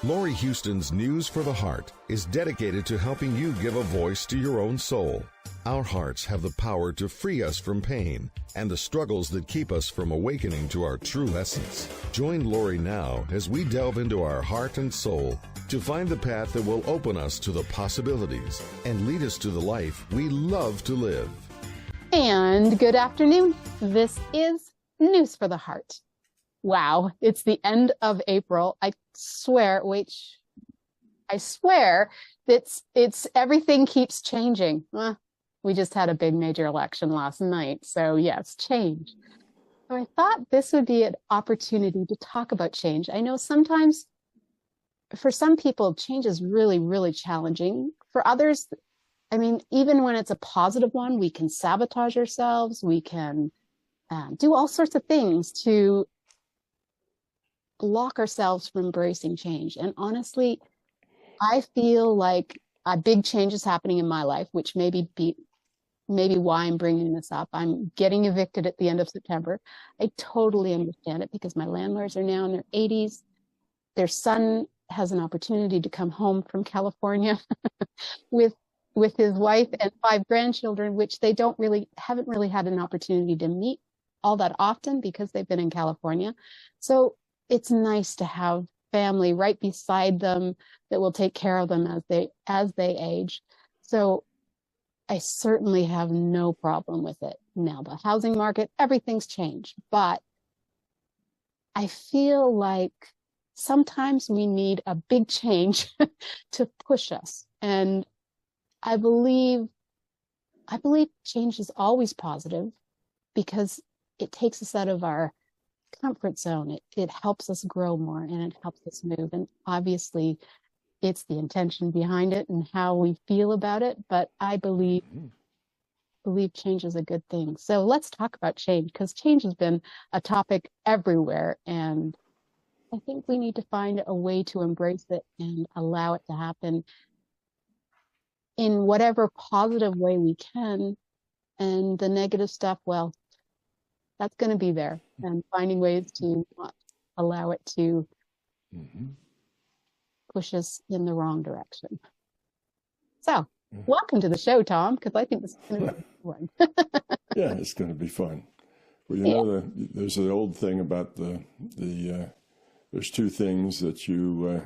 Laurie Huston's News for the Heart is dedicated to helping you give a voice to your own soul. Our hearts have the power to free us from pain and the struggles that keep us from awakening to our true essence. Join Laurie now as we delve into our heart and soul to find the path that will open us to the possibilities and lead us to the life we love to live. And good afternoon. This is News for the Heart. Wow, it's the end of April. I swear it's everything keeps changing. We just had a big major election last night, so yes, change. So I thought this would be an opportunity to talk about change. I know sometimes for some people, change is really, really challenging. For others, I mean, even when it's a positive one, we can sabotage ourselves. We can do all sorts of things to block ourselves from embracing change. And honestly, I feel like a big change is happening in my life, which maybe why I'm bringing this up. I'm getting evicted at the end of September. I totally understand it because my landlords are now in their 80s. Their son has an opportunity to come home from California with his wife and 5 grandchildren, which they haven't really had an opportunity to meet all that often because they've been in California. So it's nice to have family right beside them that will take care of them as they age. So I certainly have no problem with it. Now, the housing market, everything's changed, but I feel like sometimes we need a big change to push us. And I believe change is always positive because it takes us out of our comfort zone. It helps us grow more and it helps us move. And obviously it's the intention behind it and how we feel about it. But I believe change is a good thing. So let's talk about change, because change has been a topic everywhere. And I think we need to find a way to embrace it and allow it to happen in whatever positive way we can. And the negative stuff, well, that's going to be there, and finding ways to not allow it to push us in the wrong direction. So, welcome to the show, Tom, because I think this is going to be fun. Yeah, it's going to be fun. Well, you know, there's the old thing about there's 2 things that you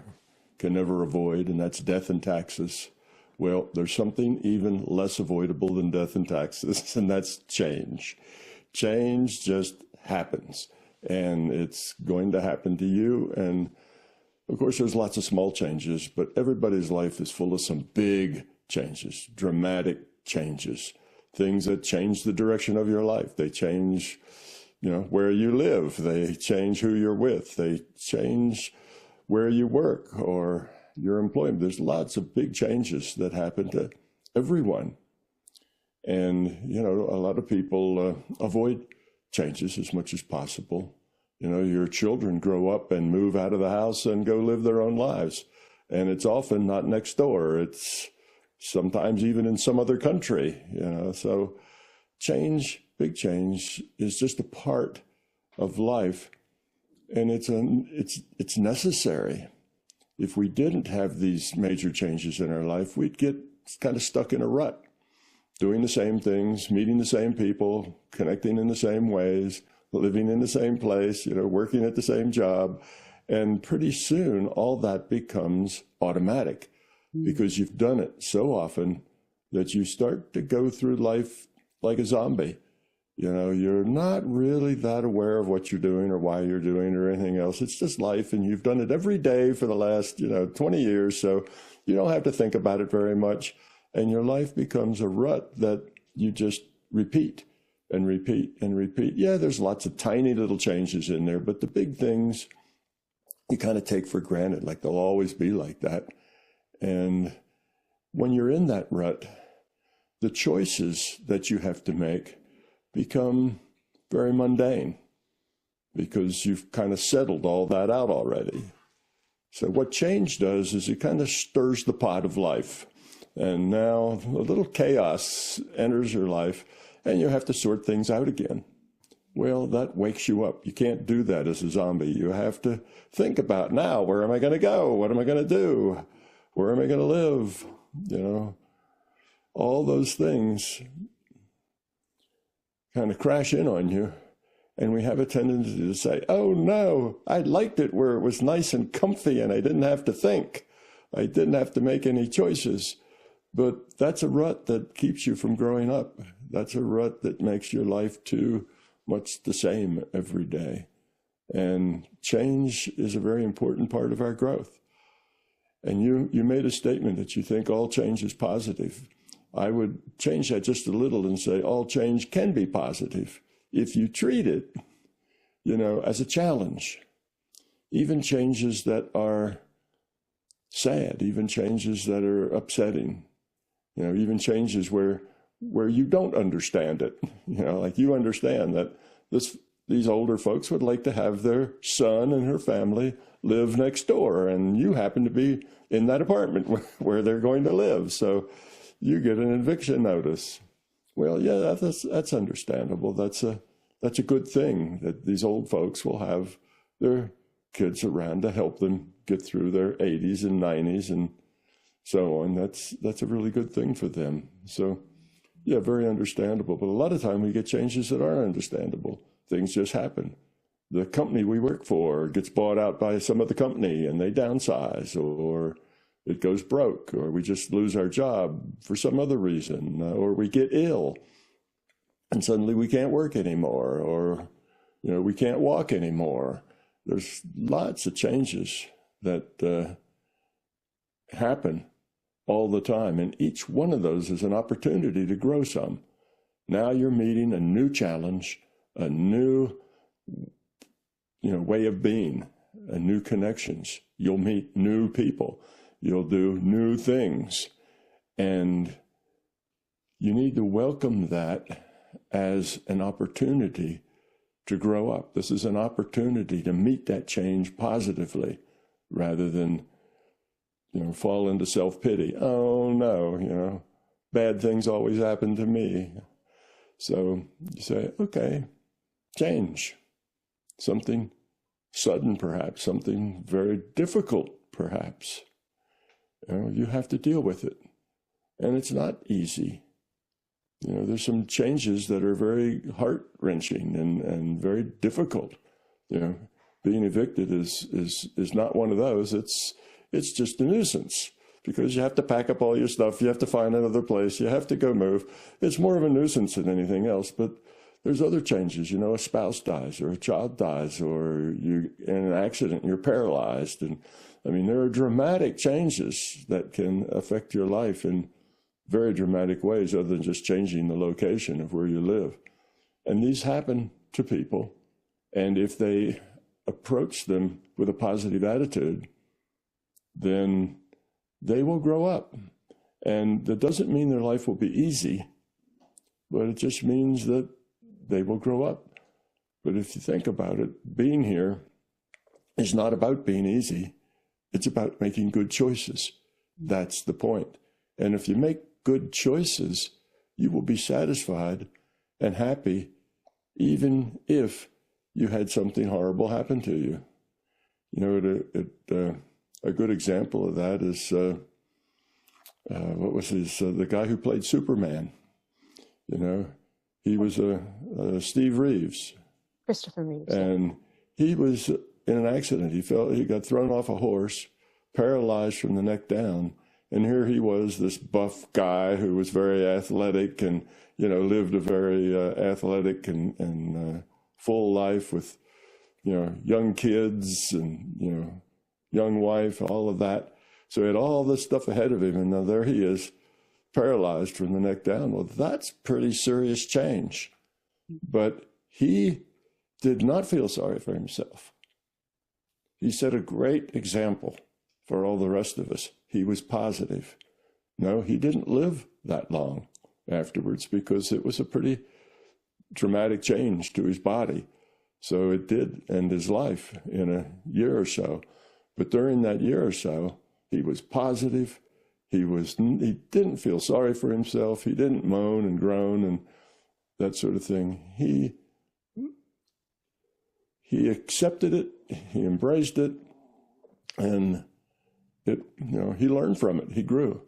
can never avoid, and that's death and taxes. Well, there's something even less avoidable than death and taxes, and that's change. Change just happens, and it's going to happen to you. And of course, there's lots of small changes, but everybody's life is full of some big changes, dramatic changes, things that change the direction of your life. They change, where you live. They change who you're with. They change where you work or your employment. There's lots of big changes that happen to everyone. And, a lot of people avoid changes as much as possible. Your children grow up and move out of the house and go live their own lives. And it's often not next door. It's sometimes even in some other country, So change, big change, is just a part of life. And it's necessary. If we didn't have these major changes in our life, we'd get kind of stuck in a rut, doing the same things, meeting the same people, connecting in the same ways, living in the same place, working at the same job. And pretty soon, all that becomes automatic because you've done it so often that you start to go through life like a zombie. You're not really that aware of what you're doing or why you're doing it or anything else. It's just life, and you've done it every day for the last, 20 years. So you don't have to think about it very much. And your life becomes a rut that you just repeat and repeat and repeat. Yeah, there's lots of tiny little changes in there, but the big things you kind of take for granted, like they'll always be like that. And when you're in that rut, the choices that you have to make become very mundane because you've kind of settled all that out already. So what change does is it kind of stirs the pot of life. And now a little chaos enters your life, and you have to sort things out again. Well, that wakes you up. You can't do that as a zombie. You have to think about, now, where am I going to go? What am I going to do? Where am I going to live? You know, all those things kind of crash in on you. And we have a tendency to say, oh no, I liked it where it was nice and comfy and I didn't have to think. I didn't have to make any choices. But that's a rut that keeps you from growing up. That's a rut that makes your life too much the same every day. And change is a very important part of our growth. And you made a statement that you think all change is positive. I would change that just a little and say all change can be positive if you treat it, you know, as a challenge. Even changes that are sad, even changes that are upsetting, you know, even changes where you don't understand it, you know, like you understand that these older folks would like to have their son and her family live next door, and you happen to be in that apartment where they're going to live, so you get an eviction notice. Well, yeah, that's understandable. That's a good thing that these old folks will have their kids around to help them get through their 80s and 90s and so on. That's a really good thing for them. So, yeah, very understandable. But a lot of time we get changes that aren't understandable. Things just happen. The company we work for gets bought out by some other company and they downsize, or it goes broke, or we just lose our job for some other reason, or we get ill and suddenly we can't work anymore, or, you know, we can't walk anymore. There's lots of changes that happen all the time, and each one of those is an opportunity to grow some. Now you're meeting a new challenge, a new, you know, way of being, new connections. You'll meet new people. You'll do new things, and you need to welcome that as an opportunity to grow up. This is an opportunity to meet that change positively rather than, you know, fall into self-pity. Oh no, you know, bad things always happen to me. So you say, okay, change. Something sudden perhaps, something very difficult perhaps. You know, you have to deal with it. And it's not easy. You know, there's some changes that are very heart-wrenching and very difficult. You know, being evicted is not one of those. It's just a nuisance because you have to pack up all your stuff. You have to find another place. You have to go move. It's more of a nuisance than anything else. But there's other changes. You know, a spouse dies or a child dies or you in an accident, you're paralyzed. And I mean, there are dramatic changes that can affect your life in very dramatic ways other than just changing the location of where you live. And these happen to people. And if they approach them with a positive attitude, then they will grow up. And that doesn't mean their life will be easy, but it just means that they will grow up. But if you think about it, being here is not about being easy. It's about making good choices. That's the point. And if you make good choices, you will be satisfied and happy, even if you had something horrible happen to you. You know, a good example of that is, the guy who played Superman? You know, he was Steve Reeves. Christopher Reeve. And he was in an accident. He got thrown off a horse, paralyzed from the neck down. And here he was, this buff guy who was very athletic and, you know, lived a very athletic and full life with, you know, young kids and, you know, young wife, all of that. So he had all this stuff ahead of him. And now there he is, paralyzed from the neck down. Well, that's pretty serious change. But he did not feel sorry for himself. He set a great example for all the rest of us. He was positive. No, he didn't live that long afterwards because it was a pretty dramatic change to his body. So it did end his life in a year or so. But during that year or so, he was positive. He didn't feel sorry for himself. He didn't moan and groan and that sort of thing. He he accepted it, he embraced it, and he learned from it. He grew.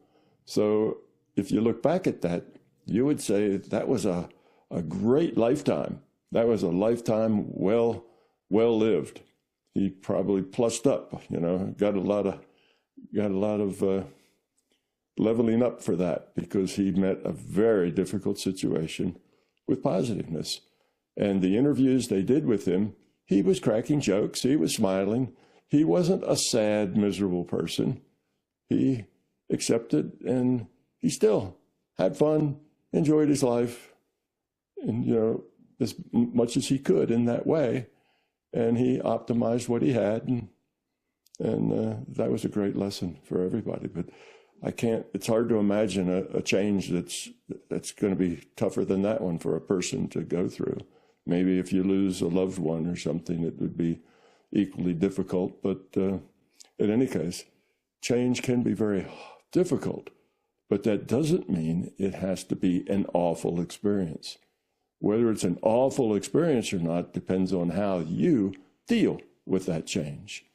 So if you look back at that, you would say that was a great lifetime. That was a lifetime well lived. He probably plussed up, got a lot of leveling up for that, because he met a very difficult situation with positiveness. And the interviews they did with him, he was cracking jokes. He was smiling. He wasn't a sad, miserable person. He accepted, and he still had fun, enjoyed his life, and, as much as he could in that way. And he optimized what he had. And that was a great lesson for everybody. But it's hard to imagine a change that's going to be tougher than that one for a person to go through. Maybe if you lose a loved one or something, it would be equally difficult. But in any case, change can be very difficult. But that doesn't mean it has to be an awful experience. Whether it's an awful experience or not depends on how you deal with that change.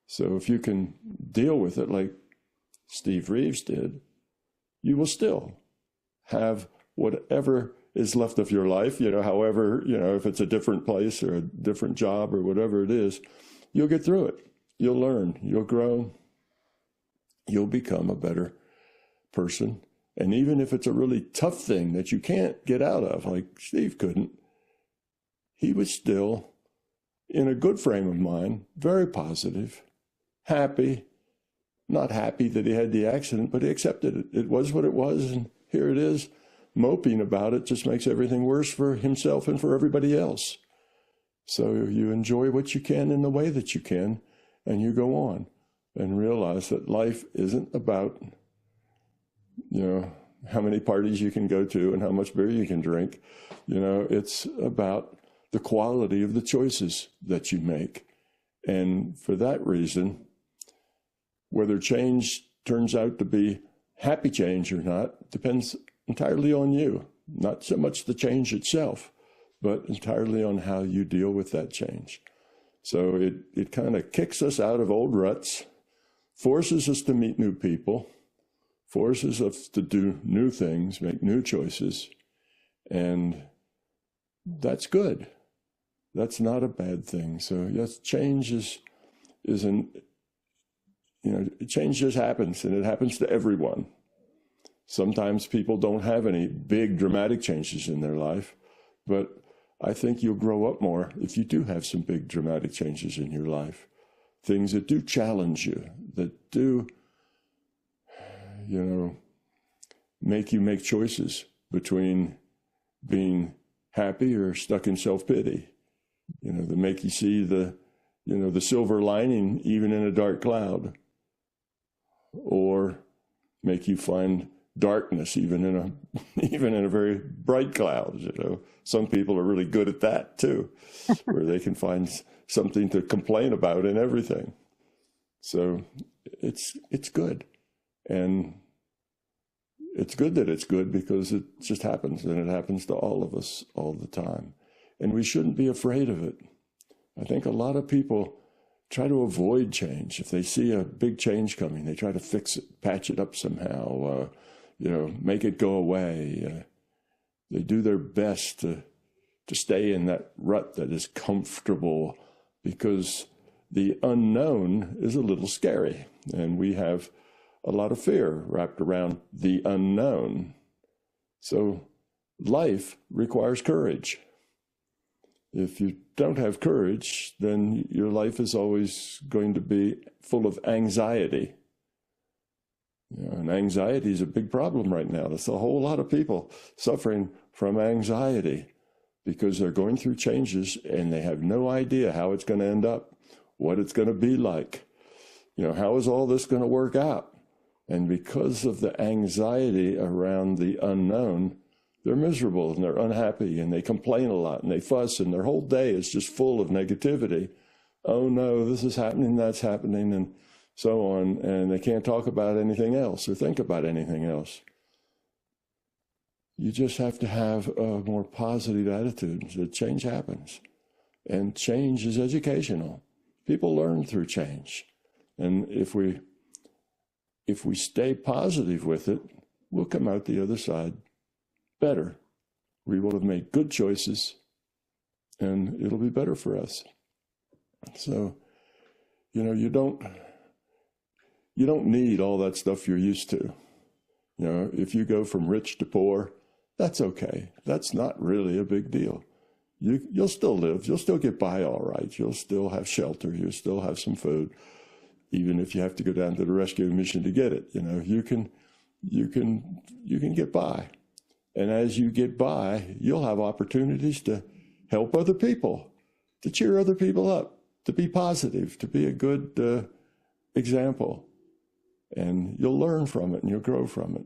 So if you can deal with it like Steve Reeves did, you will still have whatever is left of your life, however, if it's a different place or a different job or whatever it is, you'll get through it. You'll learn, you'll grow, you'll become a better person. And even if it's a really tough thing that you can't get out of, like Steve couldn't, he was still in a good frame of mind, very positive, happy, not happy that he had the accident, but he accepted it. It was what it was, and here it is. Moping about it just makes everything worse for himself and for everybody else. So you enjoy what you can in the way that you can, and you go on and realize that life isn't about, how many parties you can go to and how much beer you can drink. It's about the quality of the choices that you make. And for that reason, whether change turns out to be happy change or not depends entirely on you. Not so much the change itself, but entirely on how you deal with that change. So it kind of kicks us out of old ruts, forces us to meet new people, forces us to do new things, make new choices, and that's good. That's not a bad thing. So yes, change change just happens, and it happens to everyone. Sometimes people don't have any big dramatic changes in their life, but I think you'll grow up more if you do have some big dramatic changes in your life. Things that do challenge you, that do, make you make choices between being happy or stuck in self-pity, that make you see the silver lining even in a dark cloud, or make you find darkness even in a very bright cloud. Some people are really good at that too, where they can find something to complain about in everything. So it's good, and it's good that it's good because it just happens, and it happens to all of us all the time, and we shouldn't be afraid of it. I think a lot of people try to avoid change. If they see a big change coming, they try to fix it, patch it up somehow, make it go away. They do their best to stay in that rut that is comfortable, because the unknown is a little scary, and we have a lot of fear wrapped around the unknown. So life requires courage. If you don't have courage, then your life is always going to be full of anxiety. And anxiety is a big problem right now. There's a whole lot of people suffering from anxiety because they're going through changes and they have no idea how it's going to end up, what it's going to be like. How is all this going to work out? And because of the anxiety around the unknown, they're miserable and they're unhappy and they complain a lot and they fuss, and their whole day is just full of negativity. Oh no, this is happening, that's happening, and so on. And they can't talk about anything else or think about anything else. You just have to have a more positive attitude. So change happens. And change is educational. People learn through change. And if we stay positive with it, we'll come out the other side better. We will have made good choices, and it'll be better for us. So, you don't need all that stuff you're used to. If you go from rich to poor, that's okay. That's not really a big deal. You'll still live. You'll still get by all right. You'll still have shelter. You'll still have some food, even if you have to go down to the rescue mission to get it. You can get by. And as you get by, you'll have opportunities to help other people, to cheer other people up, to be positive, to be a good example. And you'll learn from it and you'll grow from it.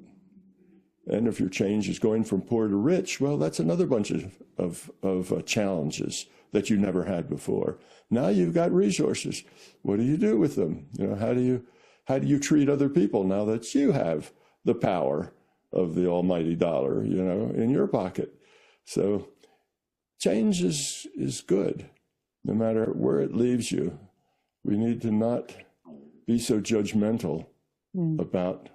And if your change is going from poor to rich, well, that's another bunch of challenges that you never had before. Now you've got resources. What do you do with them? How do you treat other people now that you have the power of the almighty dollar, in your pocket? So change is good, no matter where it leaves you. We need to not be so judgmental about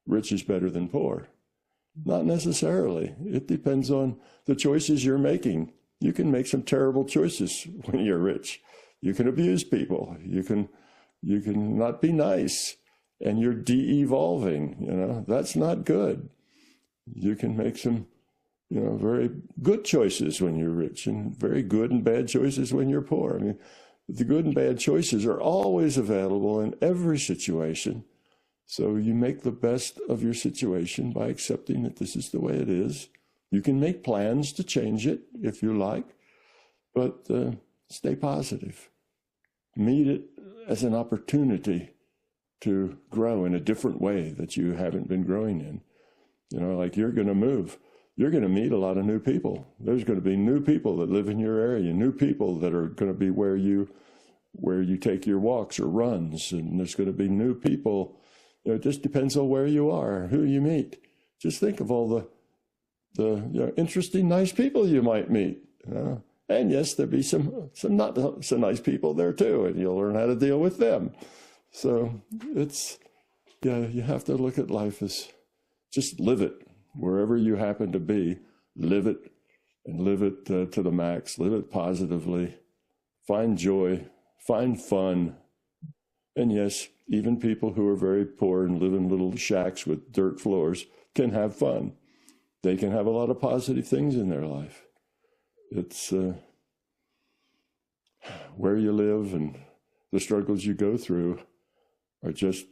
rich is better than poor. Not necessarily. It depends on the choices you're making. You can make some terrible choices when you're rich. You can abuse people. You can not be nice, and you're de-evolving. That's not good. You can make some, very good choices when you're rich, and very good and bad choices when you're poor. I mean, the good and bad choices are always available in every situation. So you make the best of your situation by accepting that this is the way it is. You can make plans to change it if you like, but stay positive. Meet it as an opportunity to grow in a different way that you haven't been growing in. Like you're going to move. You're going to meet a lot of new people. There's going to be new people that live in your area, new people that are going to be where you take your walks or runs, and there's going to be new people. It just depends on where you are, who you meet. Just think of all the interesting, nice people you might meet. And yes, there'll be some not so nice people there too, and you'll learn how to deal with them. So you have to look at life as just live it wherever you happen to be. Live it, and live it to the max. Live it positively. Find joy. Find fun. And yes, even people who are very poor and live in little shacks with dirt floors can have fun. They can have a lot of positive things in their life. It's where you live and the struggles you go through are just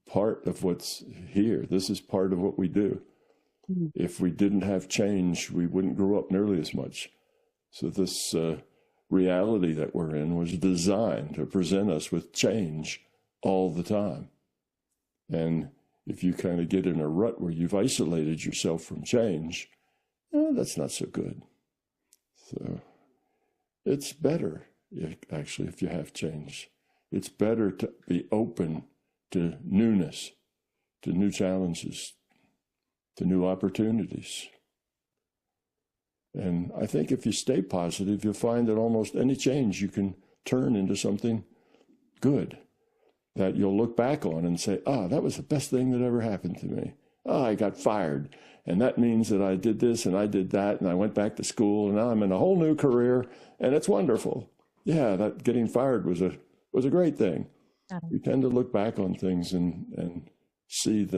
part of what's here. This is part of what we do. If we didn't have change, we wouldn't grow up nearly as much. So this reality that we're in was designed to present us with change all the time. And if you kind of get in a rut where you've isolated yourself from change, that's not so good. So it's better, if you have change. It's better to be open to newness, to new challenges, to new opportunities. And I think if you stay positive, you'll find that almost any change you can turn into something good that you'll look back on and say, that was the best thing that ever happened to me. I got fired. And that means that I did this and I did that and I went back to school and now I'm in a whole new career and it's wonderful. Yeah, that getting fired was a great thing. We tend to look back on things and see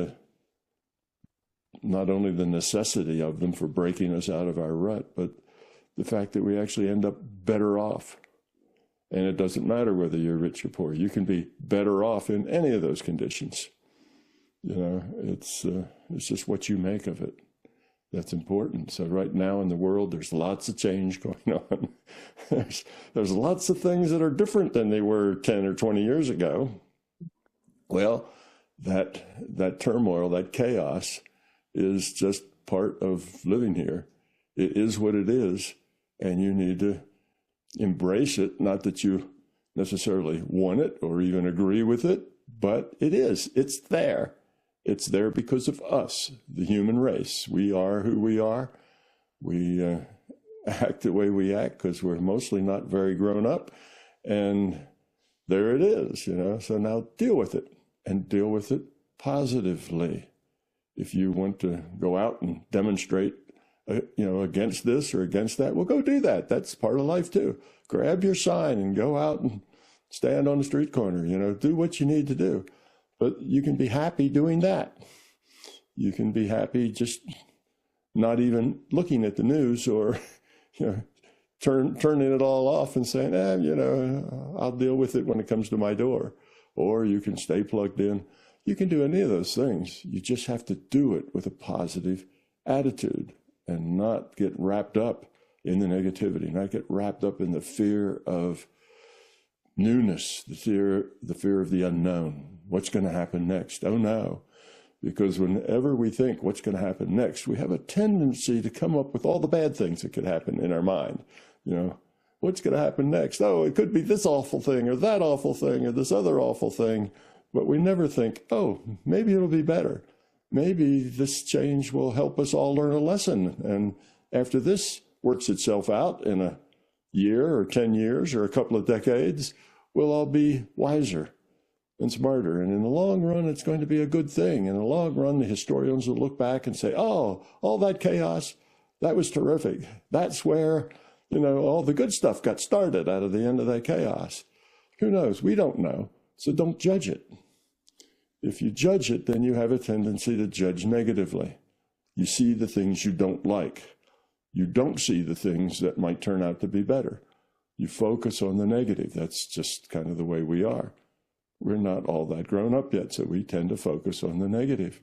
not only the necessity of them for breaking us out of our rut, but the fact that we actually end up better off. And it doesn't matter whether you're rich or poor. You can be better off in any of those conditions. It's just what you make of it that's important. So right now in the world, there's lots of change going on. There's lots of things that are different than they were 10 or 20 years ago. Well, that turmoil, that chaos is just part of living here. It is what it is, and you need to embrace it. Not that you necessarily want it or even agree with it, but it is. It's there. It's there because of us, the human race. We are who we are. We act the way we act because we're mostly not very grown up. And there it is, So now deal with it, and deal with it positively. If you want to go out and demonstrate, against this or against that, well, go do that. That's part of life too. Grab your sign and go out and stand on the street corner, do what you need to do. But you can be happy doing that. You can be happy just not even looking at the news or, turning it all off and saying, I'll deal with it when it comes to my door. Or you can stay plugged in. You can do any of those things. You just have to do it with a positive attitude and not get wrapped up in the negativity, not get wrapped up in the fear of newness, the fear of the unknown. What's going to happen next? Oh no. Because whenever we think what's going to happen next, we have a tendency to come up with all the bad things that could happen in our mind. What's going to happen next? Oh, it could be this awful thing or that awful thing or this other awful thing. But we never think, oh, maybe it'll be better. Maybe this change will help us all learn a lesson. And after this works itself out in a year or 10 years or a couple of decades, we'll all be wiser and smarter. And in the long run, it's going to be a good thing. In the long run, the historians will look back and say, oh, all that chaos, that was terrific. That's where, all the good stuff got started out of the end of that chaos. Who knows? We don't know. So don't judge it. If you judge it, then you have a tendency to judge negatively. You see the things you don't like. You don't see the things that might turn out to be better. You focus on the negative. That's just kind of the way we are. We're not all that grown up yet, so we tend to focus on the negative.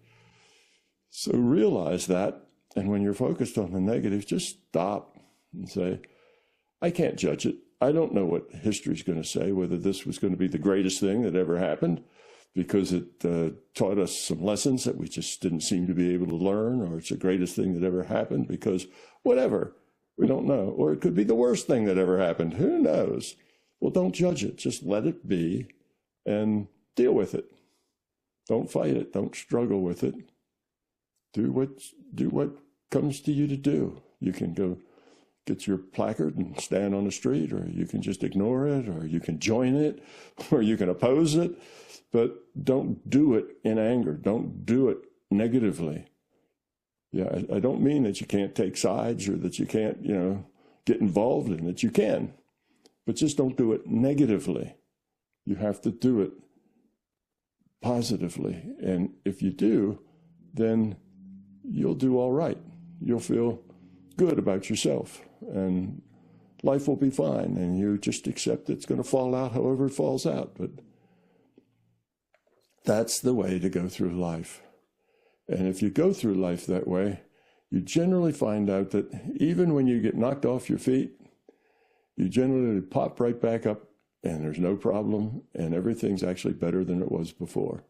So realize that, and when you're focused on the negative, just stop and say, I can't judge it. I don't know what history's going to say, whether this was going to be the greatest thing that ever happened, because it taught us some lessons that we just didn't seem to be able to learn, or it's the greatest thing that ever happened because whatever, we don't know. Or it could be the worst thing that ever happened. Who knows? Well, don't judge it. Just let it be and deal with it. Don't fight it. Don't struggle with it. Do what comes to you to do. You can go get your placard and stand on the street, or you can just ignore it, or you can join it, or you can oppose it. But don't do it in anger. Don't do it negatively. Yeah, I don't mean that you can't take sides or that you can't, get involved in it. You can, but just don't do it negatively. You have to do it positively. And if you do, then you'll do all right. You'll feel good about yourself, and life will be fine. And you just accept it's going to fall out however it falls out. But that's the way to go through life. And if you go through life that way, you generally find out that even when you get knocked off your feet, you generally pop right back up and there's no problem, and everything's actually better than it was before.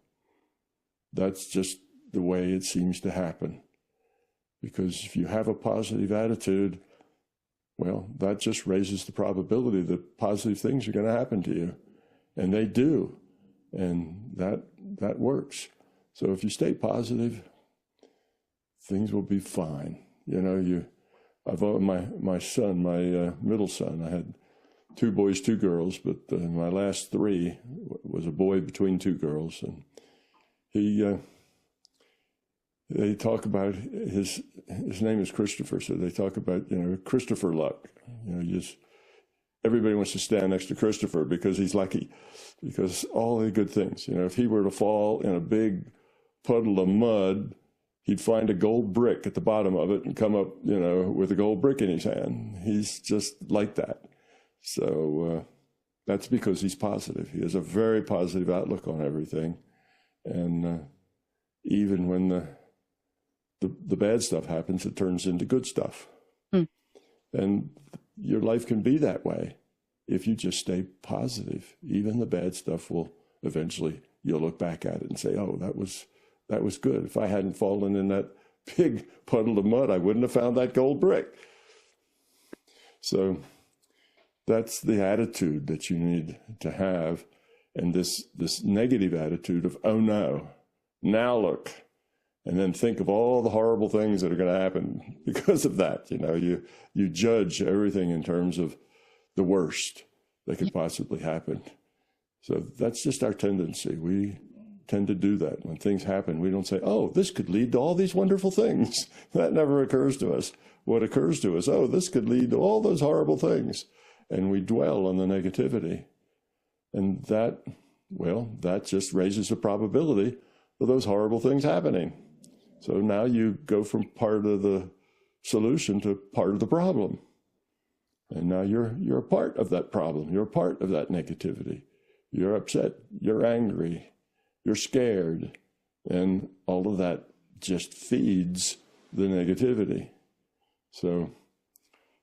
That's just the way it seems to happen. Because if you have a positive attitude, well, that just raises the probability that positive things are going to happen to you. And they do. And that works. So if you stay positive, things will be fine. I've my son, my middle son, I had 2 boys, 2 girls, but my last 3 was a boy between 2 girls. And they talk about his name is Christopher. So they talk about, Christopher luck. Everybody wants to stand next to Christopher because he's lucky, because all the good things, if he were to fall in a big puddle of mud, he'd find a gold brick at the bottom of it and come up, with a gold brick in his hand. He's just like that. So that's because he's positive. He has a very positive outlook on everything. And even when the bad stuff happens, it turns into good stuff. And your life can be that way if you just stay positive. Even the bad stuff will eventually, you'll look back at it and say, oh, that was good. If I hadn't fallen in that big puddle of mud, I wouldn't have found that gold brick. So that's the attitude that you need to have. And this negative attitude of, oh no, now look. and then think of all the horrible things that are going to happen because of that. You know, you judge everything in terms of the worst that could possibly happen. So that's just our tendency. We tend to do that. When things happen, we don't say, oh, this could lead to all these wonderful things. That never occurs to us. What occurs to us, oh, this could lead to all those horrible things. And we dwell on the negativity. And that, well, that just raises the probability of those horrible things happening. So now you go from part of the solution to part of the problem. And now you're a part of that problem. You're a part of that negativity. You're upset. You're angry. You're scared. And all of that just feeds the negativity. So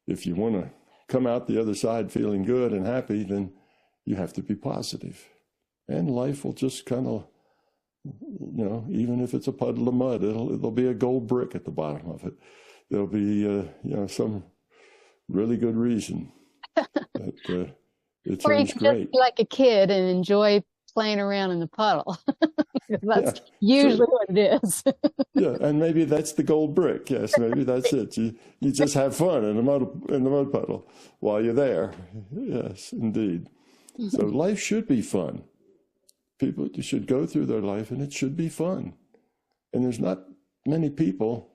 if you want to come out the other side feeling good and happy, then you have to be positive. And life will just kind of, you know, even if it's a puddle of mud, it'll be a gold brick at the bottom of it. There'll be, you know, some really good reason that it Or you turns can great. just be like a kid and enjoy playing around in the puddle. That's Yeah, usually sure. what it is. Yeah, and maybe that's the gold brick. Yes, maybe that's it. You just have fun in the mud puddle while you're there. Yes, indeed. So life should be fun. People should go through their life, and it should be fun. And there's not many people,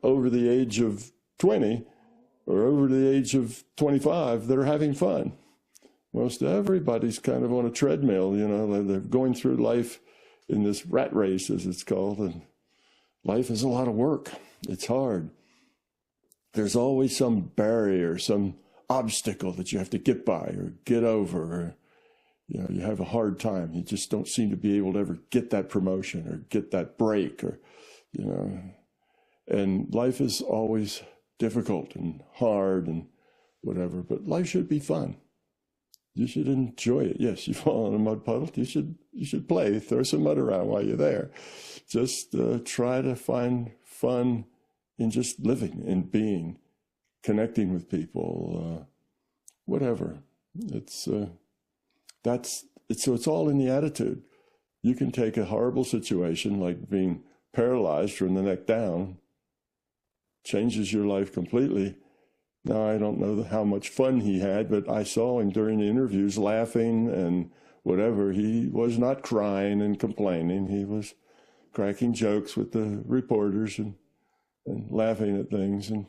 over the age of 20 or over the age of 25 that are having fun. Most everybody's kind of on a treadmill, you know, they're going through life in this rat race, as it's called, and life is a lot of work. It's hard. There's always some barrier, some obstacle that you have to get by or get over, or, you know, you have a hard time. You just don't seem to be able to ever get that promotion or get that break, or, you know, and life is always difficult and hard and whatever, but life should be fun. You should enjoy it. Yes, you fall in a mud puddle. You should play, throw some mud around while you're there. Just try to find fun in just living and being, connecting with people, whatever. So it's all in the attitude. You can take a horrible situation like being paralyzed from the neck down, changes your life completely. Now, I don't know how much fun he had, but I saw him during the interviews laughing and whatever. He was not crying and complaining. He was cracking jokes with the reporters and laughing at things. And,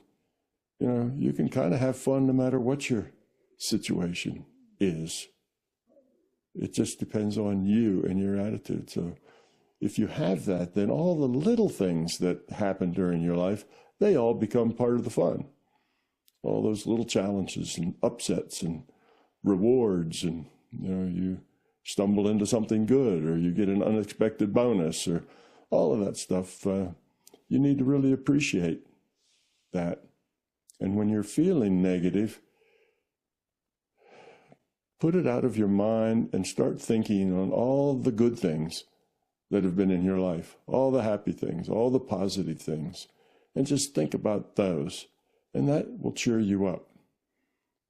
you know, you can kind of have fun no matter what your situation is. It just depends on you and your attitude. So if you have that, then all the little things that happen during your life, they all become part of the fun. All those little challenges and upsets and rewards, and, you know, you stumble into something good, or you get an unexpected bonus, or all of that stuff. You need to really appreciate that. And when you're feeling negative, put it out of your mind and start thinking on all the good things that have been in your life, all the happy things, all the positive things, and just think about those. And that will cheer you up.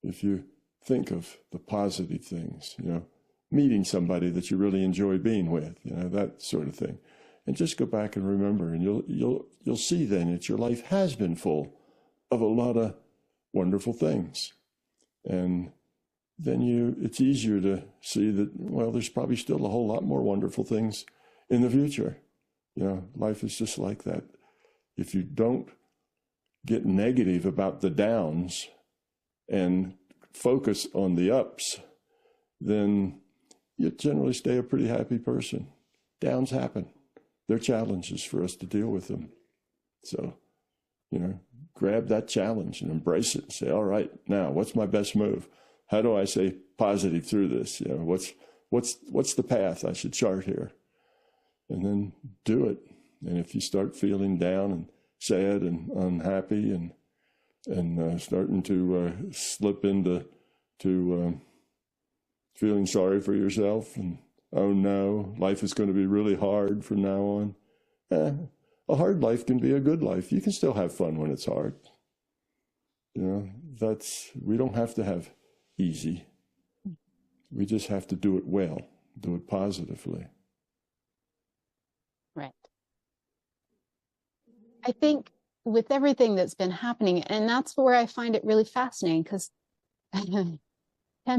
If you think of the positive things, you know, meeting somebody that you really enjoy being with, you know, that sort of thing. And just go back and remember, and you'll see then that your life has been full of a lot of wonderful things. And then it's easier to see that, well, there's probably still a whole lot more wonderful things in the future. You know, life is just like that. If you don't get negative about the downs and focus on the ups, then you generally stay a pretty happy person. Downs happen. They're challenges for us to deal with them. So, you know, grab that challenge and embrace it and say, all right, now what's my best move? How do I stay positive through this? You know, what's the path I should chart here? And then do it. And if you start feeling down and sad and unhappy and starting to slip into feeling sorry for yourself, and oh no, life is going to be really hard from now on. A hard life can be a good life. You can still have fun when it's hard. You know, we don't have to have easy. We just have to do it well, do it positively. Right. I think with everything that's been happening, and that's where I find it really fascinating, because 10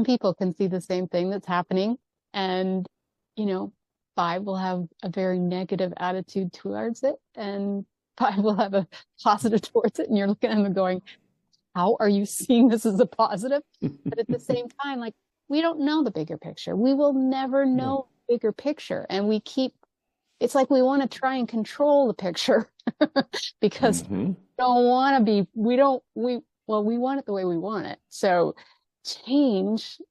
people can see the same thing that's happening, and, you know, 5 will have a very negative attitude towards it, and 5 will have a positive towards it. And you're looking at them and going, how are you seeing this as a positive? But at the same time, like, we don't know the bigger picture. We will never know the bigger picture. And it's like we want to try and control the picture because we want it the way we want it. So change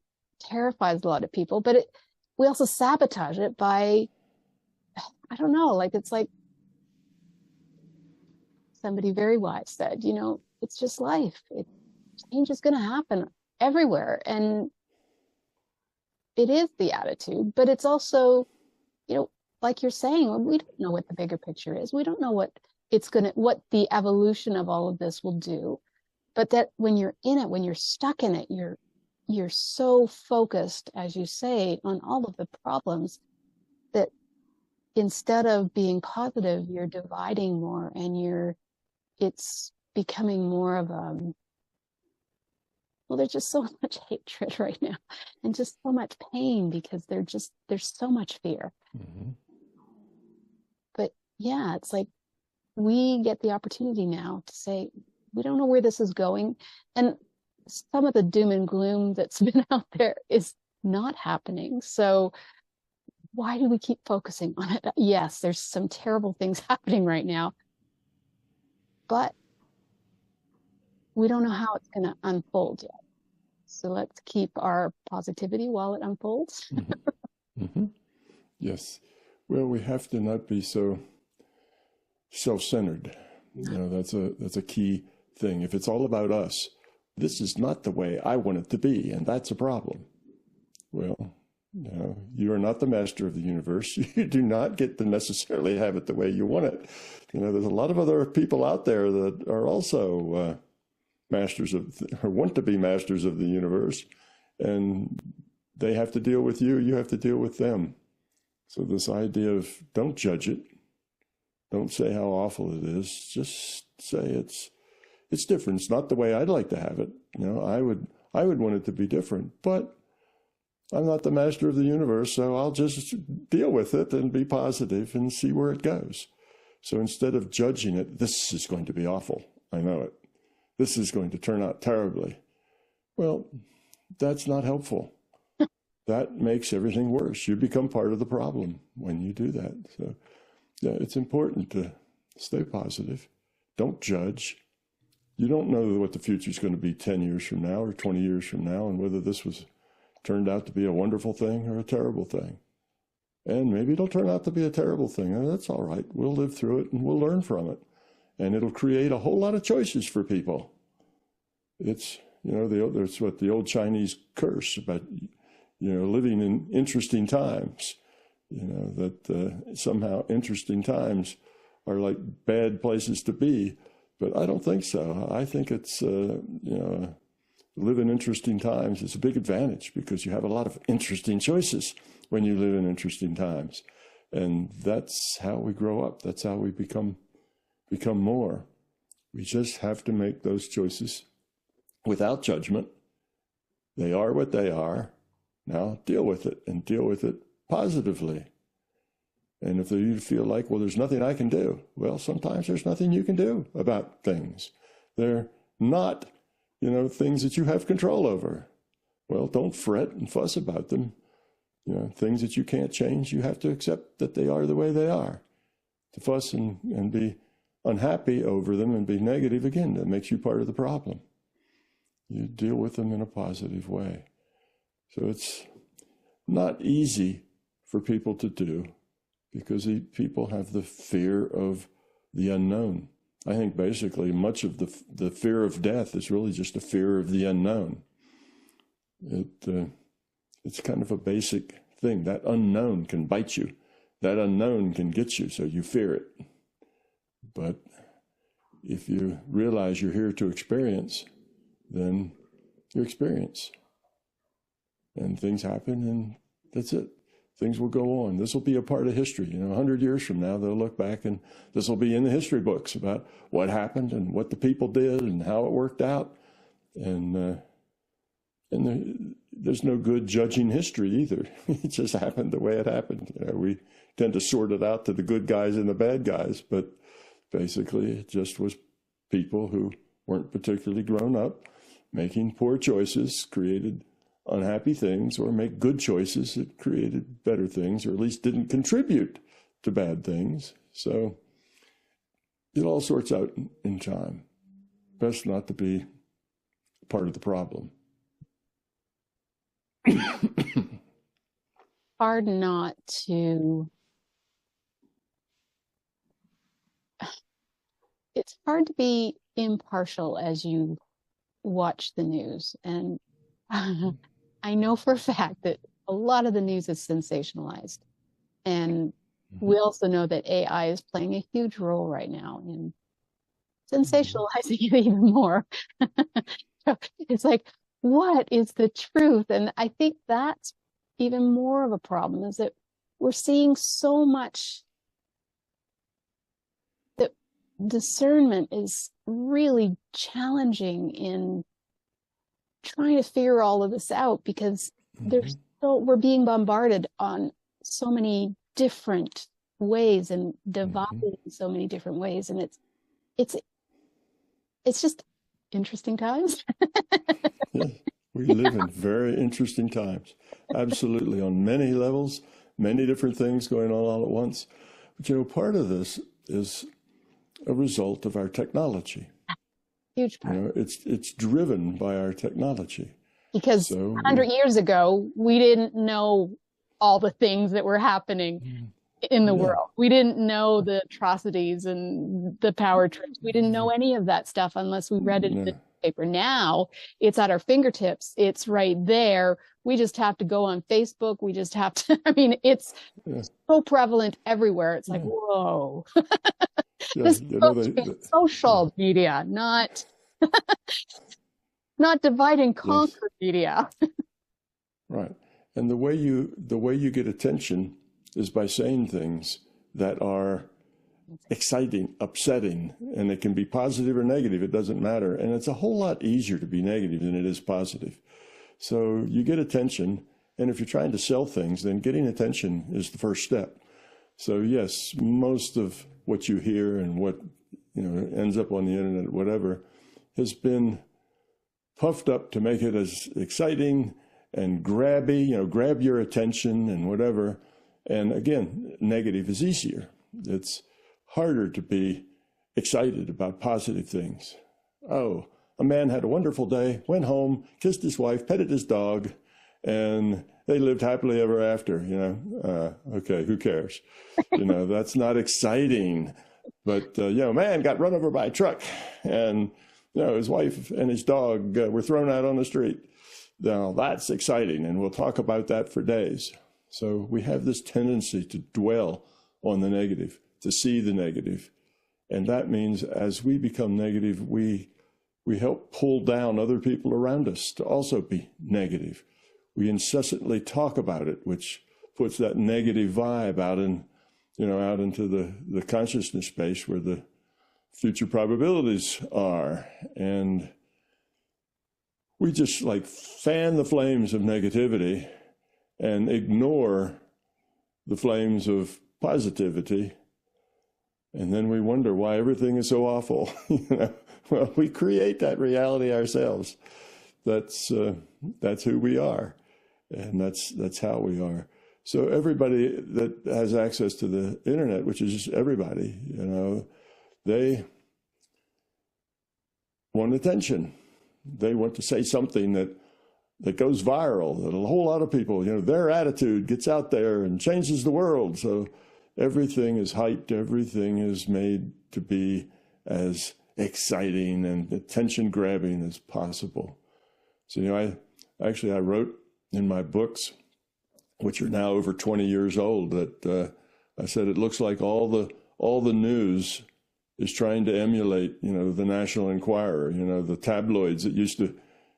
terrifies a lot of people, but we also sabotage it by, I don't know, like, it's like somebody very wise said, it's just life. Change is going to happen everywhere. And it is the attitude, but it's also, like you're saying, we don't know what the bigger picture is. We don't know what the evolution of all of this will do. But that when you're in it, when you're stuck in it, you're so focused, as you say, on all of the problems, that instead of being positive, you're dividing more, and it's becoming more of there's just so much hatred right now, and just so much pain, because there's so much fear. Mm-hmm. But yeah, it's like we get the opportunity now to say, we don't know where this is going. And some of the doom and gloom that's been out there is not happening. So why do we keep focusing on it? Yes, there's some terrible things happening right now, but we don't know how it's going to unfold yet. So let's keep our positivity while it unfolds. Mm-hmm. Mm-hmm. Yes. Well, we have to not be so self-centered. That's a key thing. If it's all about us, this is not the way I want it to be, and that's a problem. Well, you are not the master of the universe. You do not get to necessarily have it the way you want it. There's a lot of other people out there that are also masters of, or want to be masters of the universe, and they have to deal with you. You have to deal with them. So this idea of, don't judge it, don't say how awful it is. Just say it's different. It's not the way I'd like to have it. I would want it to be different, but I'm not the master of the universe, so I'll just deal with it and be positive and see where it goes. So instead of judging it, this is going to be awful. I know it. This is going to turn out terribly. Well, that's not helpful. That makes everything worse. You become part of the problem when you do that. So yeah, it's important to stay positive. Don't judge. You don't know what the future is going to be 10 years from now or 20 years from now, and whether this turned out to be a wonderful thing or a terrible thing. And maybe it'll turn out to be a terrible thing, and that's all right. We'll live through it and we'll learn from it. And it'll create a whole lot of choices for people. It's, there's what the old Chinese curse about, living in interesting times, that somehow interesting times are like bad places to be. But I don't think so. I think it's, live in interesting times is a big advantage, because you have a lot of interesting choices when you live in interesting times. And that's how we grow up. That's how we become more. We just have to make those choices without judgment. They are what they are. Now deal with it, and deal with it positively. And if you feel like, well, there's nothing I can do, well, sometimes there's nothing you can do about things. They're not, things that you have control over. Well, don't fret and fuss about them. Things that you can't change, you have to accept that they are the way they are. To fuss and be unhappy over them and be negative, again, that makes you part of the problem. You deal with them in a positive way. So it's not easy for people to do, because people have the fear of the unknown. I think basically much of the fear of death is really just a fear of the unknown. It's kind of a basic thing. That unknown can bite you. That unknown can get you, so you fear it. But if you realize you're here to experience, then you experience. And things happen, and that's it. things will go on. This will be a part of history. 100 years from now, they'll look back and this will be in the history books about what happened and what the people did and how it worked out. And there's no good judging history either. It just happened the way it happened. We tend to sort it out to the good guys and the bad guys, but basically it just was people who weren't particularly grown up, making poor choices, created unhappy things, or make good choices that created better things, or at least didn't contribute to bad things. So it all sorts out in time. Best not to be part of the problem. Hard not to. It's hard to be impartial as you watch the news. And I know for a fact that a lot of the news is sensationalized. And we also know that AI is playing a huge role right now in sensationalizing it even more. So it's like, what is the truth? And I think that's even more of a problem, is that we're seeing so much that discernment is really challenging in trying to figure all of this out, because we're being bombarded on so many different ways and divided in so many different ways, and it's just interesting times. Yeah, we live in very interesting times. Absolutely, on many levels, many different things going on all at once. But part of this is a result of our technology. Huge part. It's driven by our technology. Because 100 years ago, we didn't know all the things that were happening in the world. We didn't know the atrocities and the power trips. We didn't know any of that stuff unless we read it in the newspaper. Now it's at our fingertips. It's right there. We just have to go on Facebook. We just have to, it's so prevalent everywhere. It's like, whoa. This social media, not divide and conquer media. Right. And the way you get attention is by saying things that are exciting, upsetting, and it can be positive or negative. It doesn't matter. And it's a whole lot easier to be negative than it is positive. So you get attention. And if you're trying to sell things, then getting attention is the first step. So yes, most of what you hear and what ends up on the internet, whatever, has been puffed up to make it as exciting and grabby, grab your attention and whatever. And again, negative is easier. It's harder to be excited about positive things. Oh, a man had a wonderful day, went home, kissed his wife, petted his dog, and they lived happily ever after. Okay, who cares? That's not exciting. But a man got run over by a truck, and his wife and his dog were thrown out on the street. Now that's exciting, and we'll talk about that for days. So we have this tendency to dwell on the negative, to see the negative. And that means as we become negative, we help pull down other people around us to also be negative. We incessantly talk about it, which puts that negative vibe out into the consciousness space where the future probabilities are. And we just fan the flames of negativity and ignore the flames of positivity. And then we wonder why everything is so awful. Well, we create that reality ourselves. That's who we are. And that's how we are. So everybody that has access to the internet, which is just everybody, they want attention. They want to say something that goes viral, that a whole lot of people, their attitude gets out there and changes the world. So everything is hyped, everything is made to be as exciting and attention-grabbing as possible. So, I wrote in my books, which are now over 20 years old, that I said it looks like all the news is trying to emulate, the National Enquirer, the tabloids that used to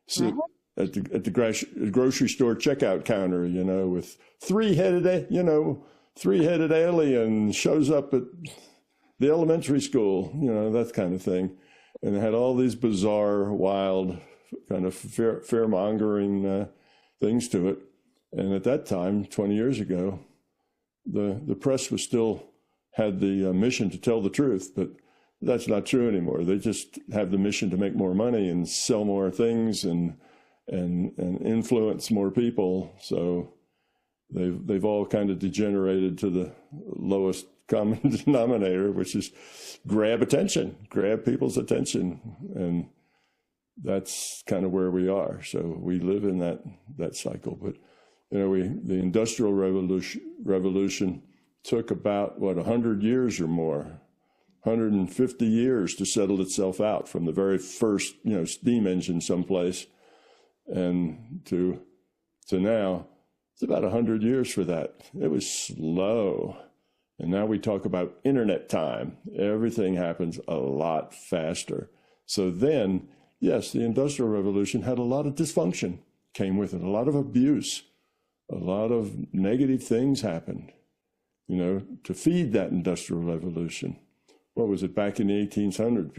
sit at the grocery store checkout counter, with three-headed alien shows up at the elementary school, that kind of thing. And it had all these bizarre, wild, kind of fear-mongering things to it. And at that time, 20 years ago, the press was still had the mission to tell the truth, but that's not true anymore. They just have the mission to make more money and sell more things and influence more people. So they've all kind of degenerated to the lowest common denominator, which is grab people's attention. And that's kind of where we are. So we live in that cycle. But, the Industrial Revolution took about, 100 years or more, 150 years to settle itself out from the very first, steam engine someplace and to now. It's about 100 years for that. It was slow. And now we talk about internet time. Everything happens a lot faster. So then, yes, the Industrial Revolution had a lot of dysfunction, came with it, a lot of abuse, a lot of negative things happened, to feed that Industrial Revolution. What was it, back in the 1800s,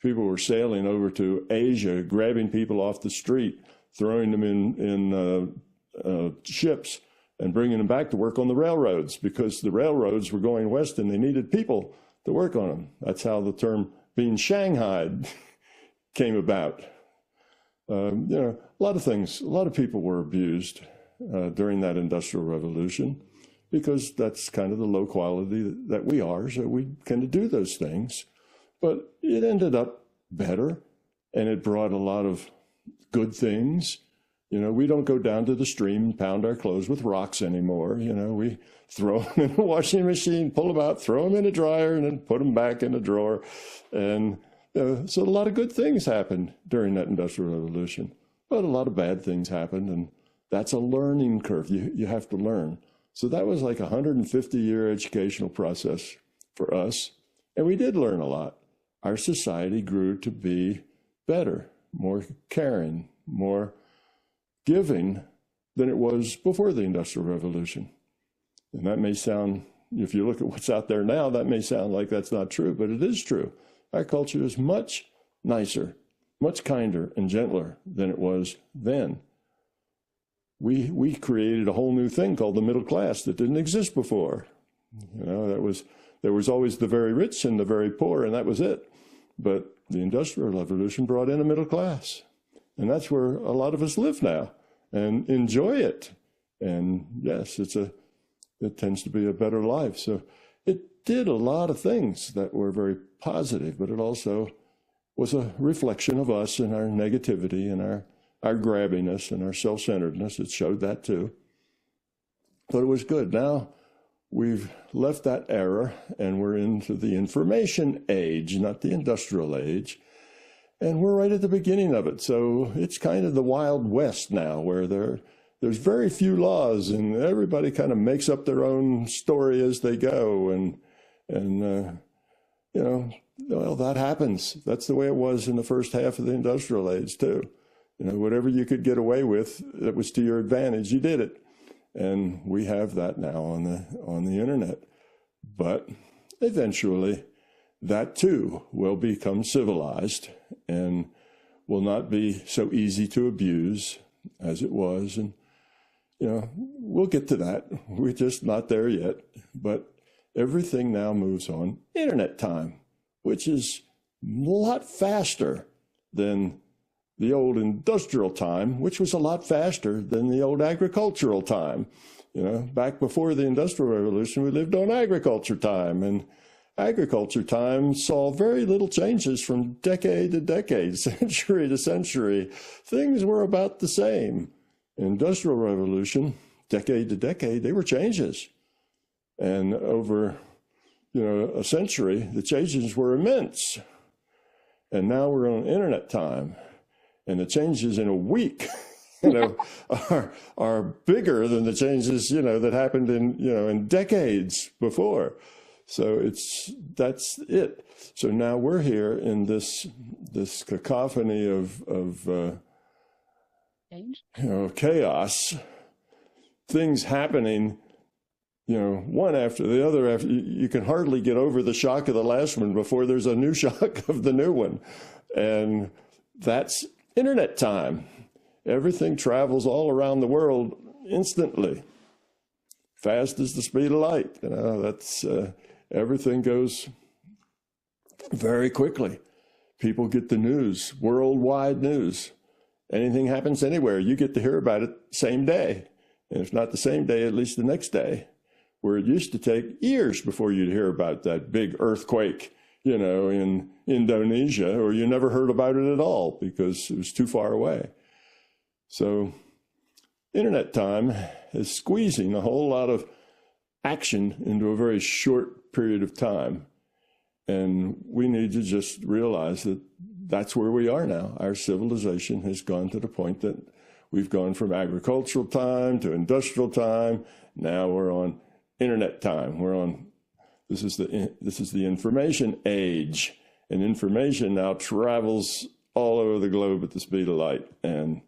people were sailing over to Asia, grabbing people off the street, throwing them in ships and bringing them back to work on the railroads because the railroads were going west and they needed people to work on them. That's how the term being shanghaied came about. A lot of things, a lot of people were abused during that Industrial Revolution because that's kind of the low quality that we are. So we kind of do those things, but it ended up better and it brought a lot of good things. We don't go down to the stream and pound our clothes with rocks anymore. We throw them in a washing machine, pull them out, throw them in a dryer, and then put them back in a drawer. And so a lot of good things happened during that Industrial Revolution, but a lot of bad things happened. And that's a learning curve. You have to learn. So that was like a 150-year educational process for us. And we did learn a lot. Our society grew to be better, more caring, more giving than it was before the Industrial Revolution. And that may sound, if you look at what's out there now, that may sound like that's not true, but it is true. Our culture is much nicer, much kinder and gentler than it was then. We created a whole new thing called the middle class that didn't exist before. There was always the very rich and the very poor, and that was it. But the Industrial Revolution brought in a middle class. And that's where a lot of us live now and enjoy it. And yes, it tends to be a better life. So it did a lot of things that were very positive, but it also was a reflection of us and our negativity and our grabbiness and our self-centeredness. It showed that too. But it was good. Now we've left that era and we're into the information age, not the industrial age. And we're right at the beginning of it. So it's kind of the Wild West now, where there's very few laws and everybody kind of makes up their own story as they go. And well, that happens. That's the way it was in the first half of the industrial age too. Whatever you could get away with that was to your advantage, you did it. And we have that now on the internet. But eventually, that too will become civilized and will not be so easy to abuse as it was. And, we'll get to that. We're just not there yet. But everything now moves on internet time, which is a lot faster than the old industrial time, which was a lot faster than the old agricultural time. Back before the Industrial Revolution, we lived on agriculture time, and agriculture time saw very little changes from decade to decade, century to century. Things were about the same. Industrial Revolution, decade to decade, they were changes. And over, a century, the changes were immense. And now we're on internet time. And the changes in a week, are bigger than the changes, that happened in decades before. So that's it. So now we're here in this cacophony of change. Chaos, things happening, one after the other. After you can hardly get over the shock of the last one before there's a new shock of the new one. And that's internet time. Everything travels all around the world instantly, fast as the speed of light. That's everything goes very quickly. People get the news, worldwide news. Anything happens anywhere, you get to hear about it same day. And if not the same day, at least the next day. Where it used to take years before you'd hear about that big earthquake, in Indonesia, or you never heard about it at all because it was too far away. So internet time is squeezing a whole lot of action into a very short period of time. And we need to just realize that that's where we are now. Our civilization has gone to the point that we've gone from agricultural time to industrial time. Now we're on internet time. This is the information age, and information now travels all over the globe at the speed of light. And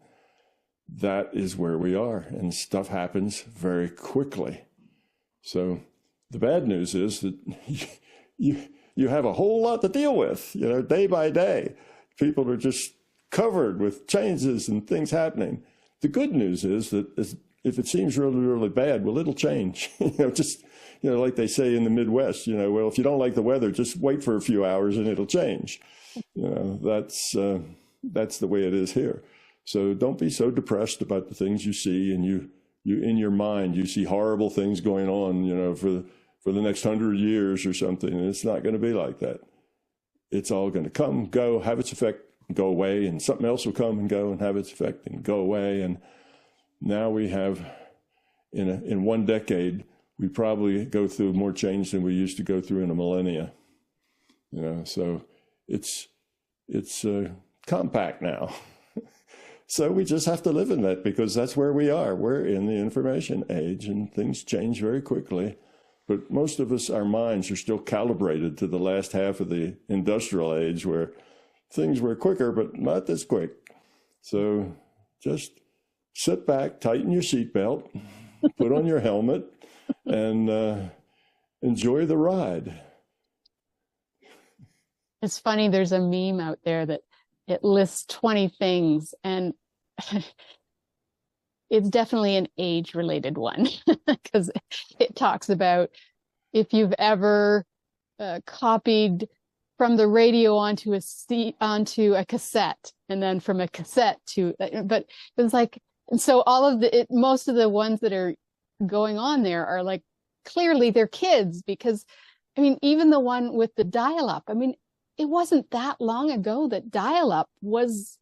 that is where we are, and stuff happens very quickly. So the bad news is that you have a whole lot to deal with, day by day. People are just covered with changes and things happening. The good news is that if it seems really, really bad, well, it'll change. Like they say in the Midwest, well, if you don't like the weather, just wait for a few hours and it'll change. That's the way it is here. So don't be so depressed about the things you see, and you in your mind, you see horrible things going on, for the next 100 years or something. And it's not going to be like that. It's all going to come, go, have its effect, go away, and something else will come and go and have its effect and go away. And now we have, in one decade, we probably go through more change than we used to go through in a millennia. So it's compact now. So we just have to live in that, because that's where we are. We're in the information age, and things change very quickly. But most of us, our minds are still calibrated to the last half of the industrial age, where things were quicker, but not this quick. So just sit back, tighten your seatbelt, put on your helmet, and enjoy the ride. It's funny, there's a meme out there that it lists 20 things, and it's definitely an age-related one, because it talks about if you've ever copied from the radio onto a cassette, and then from a cassette to, but it's like, and so all of most of the ones that are going on there are like, clearly they're kids, because even the one with the dial-up, it wasn't that long ago that dial-up was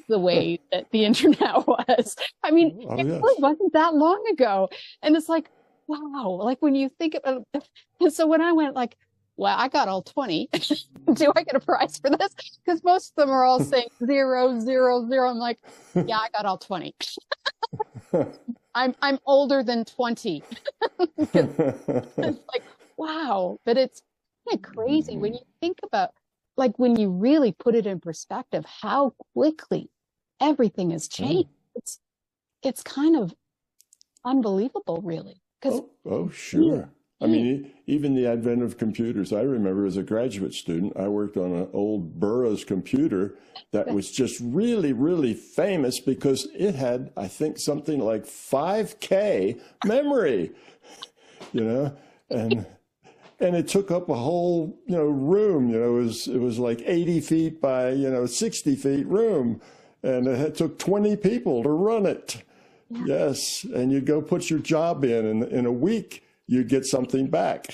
the way that the internet was. It really wasn't that long ago. And it's like, wow, like when you think about it. So when I went like, well, I got all 20, do I get a prize for this? Because most of them are all saying 0, 0, 0. I'm like, yeah, I got all 20. I'm older than 20. It's like, wow. But it's kind of crazy when you think about, like, when you really put it in perspective, how quickly everything has changed. It's kind of unbelievable, really. Oh, sure. Even the advent of computers. I remember as a graduate student, I worked on an old Burroughs computer that was just really, really famous because it had, I think, something like 5K memory, and it took up a whole, room. It was like 80 feet by, 60 feet room, and it took 20 people to run it. Yeah. Yes, and you'd go put your job in, and in a week you'd get something back.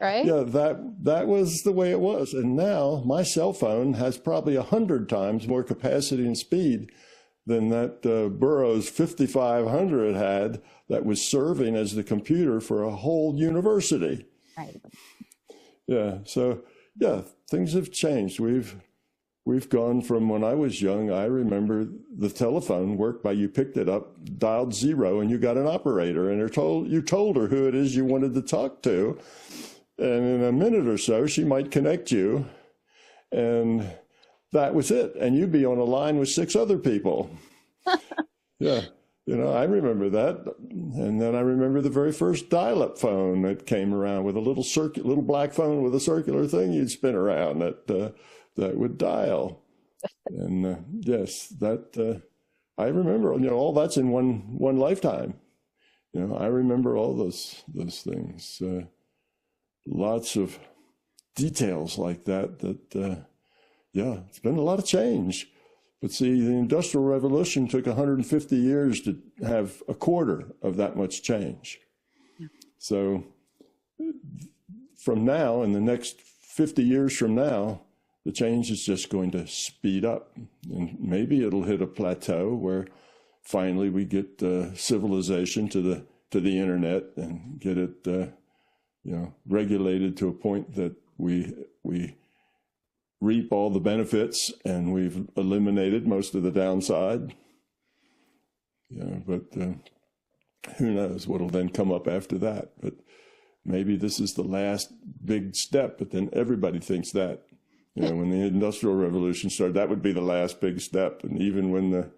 Right? Yeah, that was the way it was. And now my cell phone has probably 100 times more capacity and speed than that Burroughs 5500 had, that was serving as the computer for a whole university. Right. Yeah. So yeah, things have changed. We've gone from, when I was young, I remember the telephone worked by, you picked it up, dialed 0, and you got an operator, and you told her who it is you wanted to talk to. And in a minute or so, she might connect you. And that was it. And you'd be on a line with 6 other people. Yeah. I remember that. And then I remember the very first dial-up phone that came around with a little black phone with a circular thing you'd spin around that would dial. And yes, that I remember, all that's in one lifetime. I remember all those things. Lots of details like that, yeah, it's been a lot of change. But see, the Industrial Revolution took 150 years to have a quarter of that much change. Yeah. So from now, in the next 50 years from now, the change is just going to speed up. And maybe it'll hit a plateau where finally we get civilization to the internet and get it regulated to a point that we reap all the benefits and we've eliminated most of the downside. But who knows what'll then come up after that. But maybe this is the last big step, but then everybody thinks that. When the Industrial Revolution started, that would be the last big step. And even when the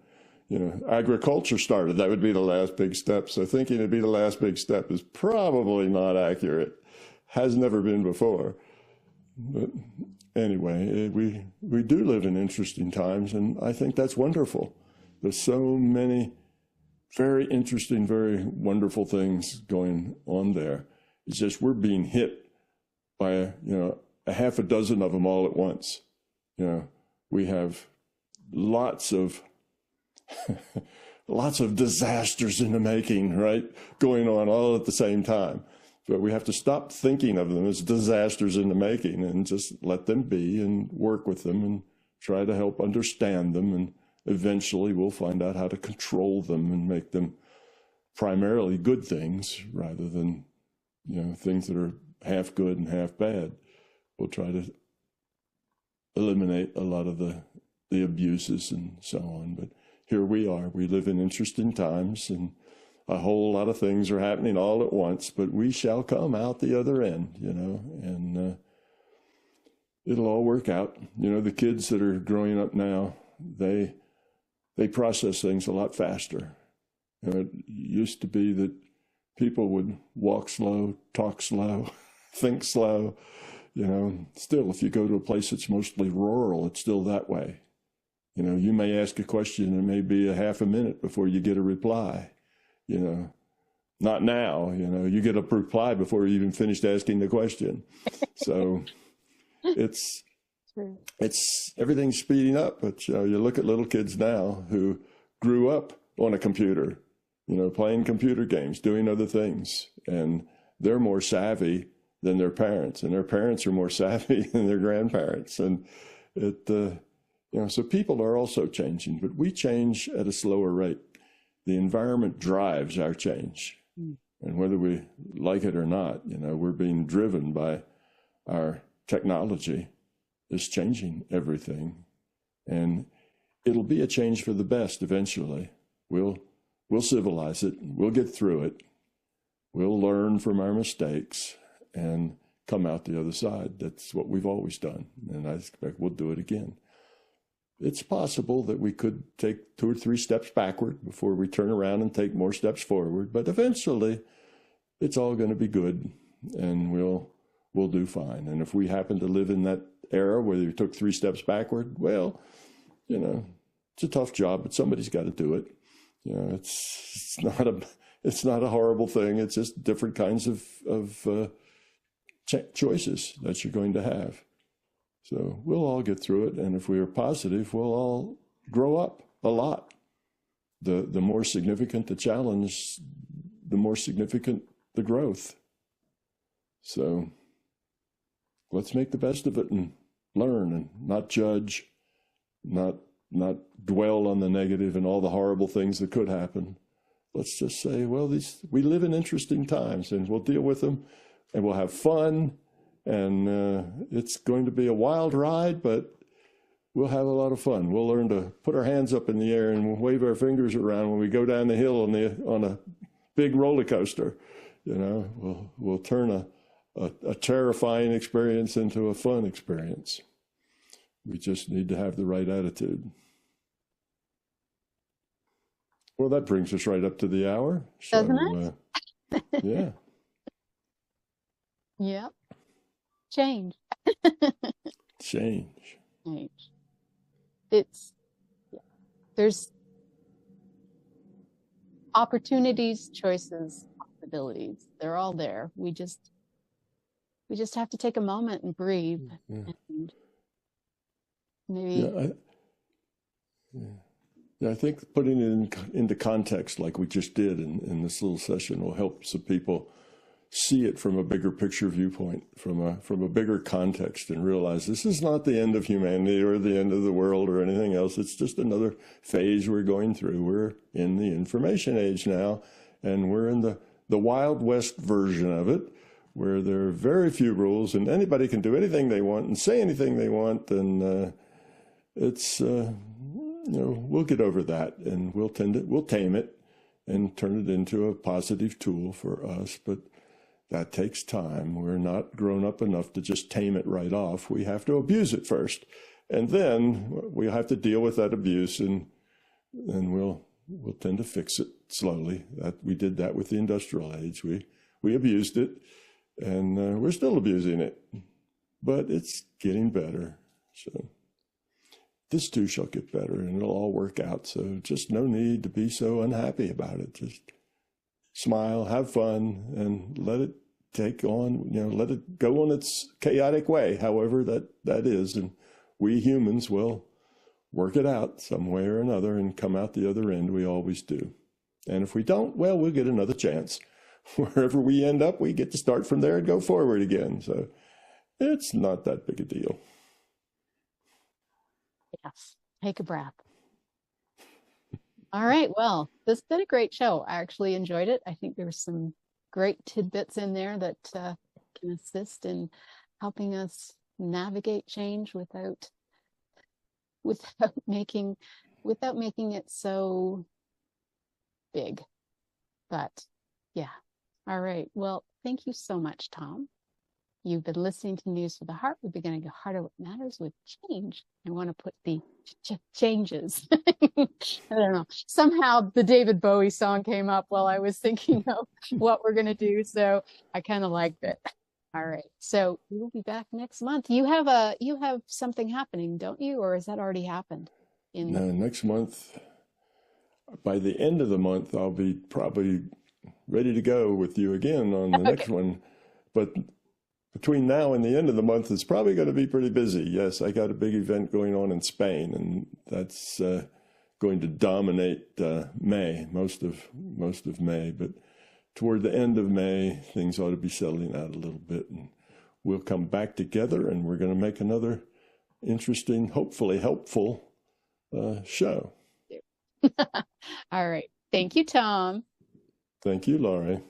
agriculture started, that would be the last big step. So thinking it'd be the last big step is probably not accurate. Has never been before. But anyway, we do live in interesting times, and I think that's wonderful. There's so many very interesting, very wonderful things going on there. It's just we're being hit by a half a dozen of them all at once. We have lots of disasters in the making, right, going on all at the same time. But we have to stop thinking of them as disasters in the making and just let them be and work with them and try to help understand them. And eventually we'll find out how to control them and make them primarily good things rather than, things that are half good and half bad. We'll try to eliminate a lot of the abuses and so on. But here we are. We live in interesting times, and a whole lot of things are happening all at once, but we shall come out the other end, and it'll all work out. The kids that are growing up now, they process things a lot faster. It used to be that people would walk slow, talk slow, think slow. Still, if you go to a place that's mostly rural, it's still that way. You may ask a question and it may be a half a minute before you get a reply. Not now, you get a reply before you even finished asking the question. So it's everything's speeding up. But you look at little kids now who grew up on a computer, playing computer games, doing other things, and they're more savvy than their parents, and their parents are more savvy than their grandparents. And so people are also changing, but we change at a slower rate. The environment drives our change. And whether we like it or not, we're being driven by our technology is changing everything. And it'll be a change for the best eventually. We'll civilize it. We'll get through it. We'll learn from our mistakes and come out the other side. That's what we've always done. And I expect we'll do it again. It's possible that we could take 2 or 3 steps backward before we turn around and take more steps forward. But eventually, it's all going to be good, and we'll do fine. And if we happen to live in that era where you took 3 steps backward, well, it's a tough job, but somebody's got to do it. It's not a horrible thing. It's just different kinds of choices that you're going to have. So we'll all get through it, and if we are positive, we'll all grow up a lot. The more significant the challenge, the more significant the growth. So let's make the best of it and learn and not judge, not dwell on the negative and all the horrible things that could happen. Let's just say, well, we live in interesting times, and we'll deal with them, and we'll have fun. And it's going to be a wild ride, but we'll have a lot of fun. We'll learn to put our hands up in the air and we'll wave our fingers around when we go down the hill on a big roller coaster. We'll turn a terrifying experience into a fun experience. We just need to have the right attitude. Well, that brings us right up to the hour. So, Doesn't it? Yeah. Yep. Change. Change. There's opportunities, choices, possibilities. They're all there. We just have to take a moment and breathe. Yeah. And maybe. I think putting it into context like we just did in this little session will help some people see it from a bigger picture viewpoint, from a bigger context, and realize this is not the end of humanity or the end of the world or anything else. It's just another phase we're going through. We're in the information age now, and we're in the Wild West version of it, where there are very few rules and anybody can do anything they want and say anything they want. And we'll get over that, and we'll tame it and turn it into a positive tool for us. But that takes time. We're not grown up enough to just tame it right off. We have to abuse it first, and then we have to deal with that abuse, and we'll tend to fix it slowly. We did that with the industrial age. We abused it, and we're still abusing it, but it's getting better. So this too shall get better, and it'll all work out. So just no need to be so unhappy about it. Just smile, have fun, and let it take on, let it go on its chaotic way, however that is. And we humans will work it out some way or another and come out the other end. We always do. And if we don't, well, we'll get another chance. Wherever we end up, we get to start from there and go forward again. So it's not that big a deal. Yes. Take a breath. All right. Well, this has been a great show. I actually enjoyed it. I think there's some great tidbits in there that can assist in helping us navigate change without making it so big. But yeah. All right. Well, thank you so much, Tom. You've been listening to News for the Heart. We're beginning to harder what matters with change. I want to put the changes. I don't know. Somehow the David Bowie song came up while I was thinking of what we're going to do. So I kind of liked it. All right. So we'll be back next month. You have something happening, don't you? Or has that already happened? No, next month, by the end of the month, I'll be probably ready to go with you again on the next one. But between now and the end of the month, it's probably going to be pretty busy. Yes, I got a big event going on in Spain, and that's going to dominate May, most of May. But toward the end of May, things ought to be settling out a little bit, and we'll come back together, and we're going to make another interesting, hopefully helpful show. All right. Thank you, Tom. Thank you, Laurie.